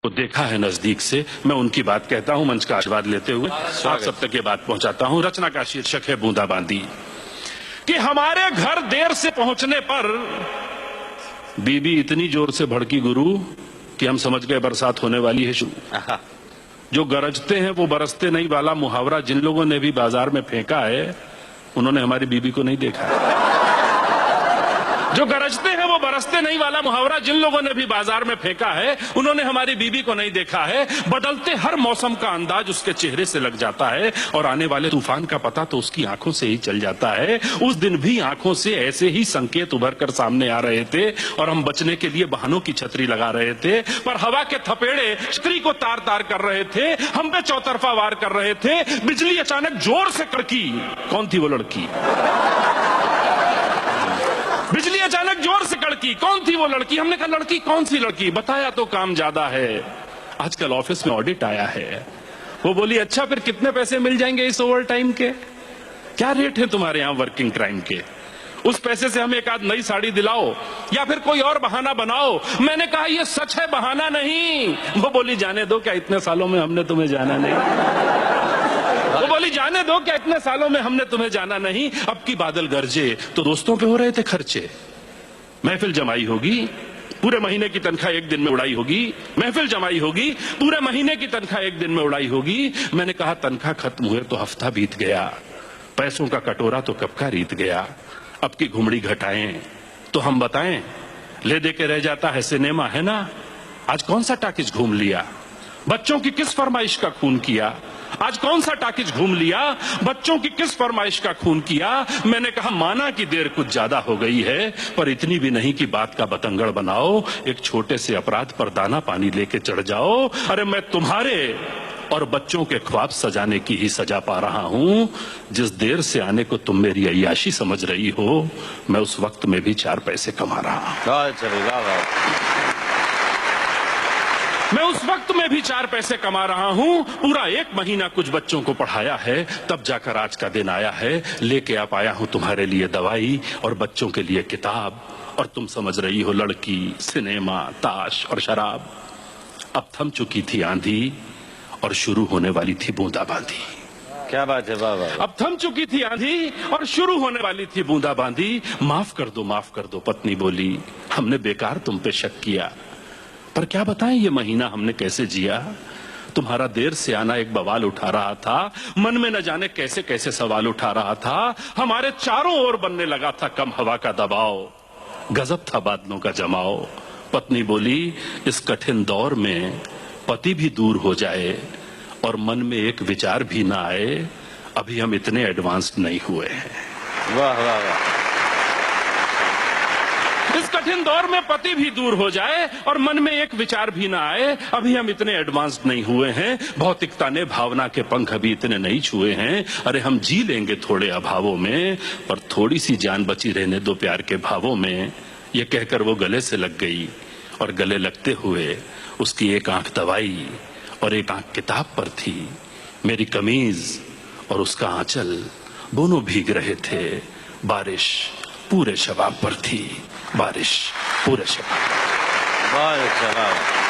को देखा है नजदीक से, मैं उनकी बात कहता हूं मंच का आशीर्वाद लेते हुए आप सब तक ये बात पहुंचाता हूं। रचना का शीर्षक है बूंदाबांदी। कि हमारे घर देर से पहुंचने पर बीबी इतनी जोर से भड़की गुरु कि हम समझ गए बरसात होने वाली है शुरू। जो गरजते हैं वो बरसते नहीं वाला मुहावरा जिन लोगों ने भी बाजार में फेंका है उन्होंने हमारी बीबी को नहीं देखा है। जो गरजते हैं वो बरसते नहीं वाला मुहावरा जिन लोगों ने भी बाजार में फेंका है उन्होंने हमारी बीबी को नहीं देखा है। बदलते हर मौसम का अंदाज उसके चेहरे से लग जाता है और आने वाले तूफान का पता तो उसकी आंखों से ही चल जाता है। उस दिन भी आंखों से ऐसे ही संकेत उभर कर सामने आ रहे थे और हम बचने के लिए बहानों की छतरी लगा रहे थे, पर हवा के थपेड़े छतरी को तार तार कर रहे थे, हम पे चौतरफा वार कर रहे थे। बिजली अचानक जोर से कड़की। कौन थी वो लड़की? बिजली अचानक जोर से कड़की। कौन थी वो लड़की? हमने कहा लड़की कौन सी लड़की? बताया तो काम ज्यादा है, आजकल ऑफिस में ऑडिट आया है। वो बोली अच्छा फिर कितने पैसे मिल जाएंगे इस ओवर टाइम के? क्या रेट है तुम्हारे यहां वर्किंग टाइम के? उस पैसे से हमें एक आध नई साड़ी दिलाओ या फिर कोई और बहाना बनाओ। मैंने कहा ये सच है, बहाना नहीं। वो बोली जाने दो, क्या इतने सालों में हमने तुम्हें जाना नहीं? वो बोली जाने दो, क्या इतने सालों में हमने तुम्हें जाना नहीं? अब की बादल गरजे तो दोस्तों पे हो रहे थे खर्चे। महफिल जमाई होगी, पूरे महीने की तनख्वाह एक दिन में उड़ाई होगी। महफिल जमाई होगी, पूरे महीने की तनख्वाह एक दिन में उड़ाई होगी। मैंने कहा तनख्वाह खत्म हुए तो हफ्ता बीत गया, पैसों का कटोरा तो कब का रीत गया। अब की घुमड़ी घटाएं तो हम बताएं, ले दे के रह जाता है सिनेमा, है ना? आज कौन सा टाकिज घूम लिया? बच्चों की किस फरमाइश का खून किया? आज कौन सा टाकिज घूम लिया? बच्चों की किस फरमाइश का खून किया? मैंने कहा माना कि देर कुछ ज्यादा हो गई है, पर इतनी भी नहीं कि बात का बतंगड़ बनाओ। एक छोटे से अपराध पर दाना पानी लेके चढ़ जाओ। अरे मैं तुम्हारे और बच्चों के ख्वाब सजाने की ही सजा पा रहा हूं। जिस देर से आने को तुम मेरी अय्याशी समझ रही हो, मैं उस वक्त में भी 4 पैसे कमा रहा हूं। मैं उस वक्त में भी 4 पैसे कमा रहा हूं। पूरा 1 महीना कुछ बच्चों को पढ़ाया है, तब जाकर आज का दिन आया है। लेके आप आया हूं तुम्हारे लिए दवाई और बच्चों के लिए किताब, और तुम समझ रही हो लड़की, सिनेमा, ताश और शराब। अब थम चुकी थी आंधी और शुरू होने वाली थी बूंदाबांदी। क्या बात है बाबा। अब थम चुकी थी आंधी और शुरू होने वाली थी बूंदाबांदी। माफ कर दो पत्नी बोली, हमने बेकार तुम पे शक किया, पर क्या बताएं ये महीना हमने कैसे जिया। तुम्हारा देर से आना एक बवाल उठा रहा था, मन में न जाने कैसे कैसे सवाल उठा रहा था। हमारे चारों ओर बनने लगा था कम हवा का दबाव, गजब था बादलों का जमाव। पत्नी बोली इस कठिन दौर में पति भी दूर हो जाए और मन में एक विचार भी ना आए, अभी हम इतने एडवांस्ड नहीं हुए हैं। वाह वाह वाह। इस कठिन दौर में पति भी दूर हो जाए और मन में एक विचार भी ना आए, अभी हम इतने एडवांस्ड नहीं हुए हैं। भौतिकता ने भावना के पंख अभी इतने नहीं छुए हैं। अरे हम जी लेंगे थोड़े अभावों में, पर थोड़ी सी जान बची रहने दो प्यार के भावों में। ये कहकर वो गले से लग गई और गले लगते हुए उसकी एक आंख दवाई और एक आंख किताब पर थी। मेरी कमीज और उसका आंचल दोनों भीग रहे थे। बारिश पूरे शबाब पर थी, बारिश पूरे शबाब। बहुत अच्छा।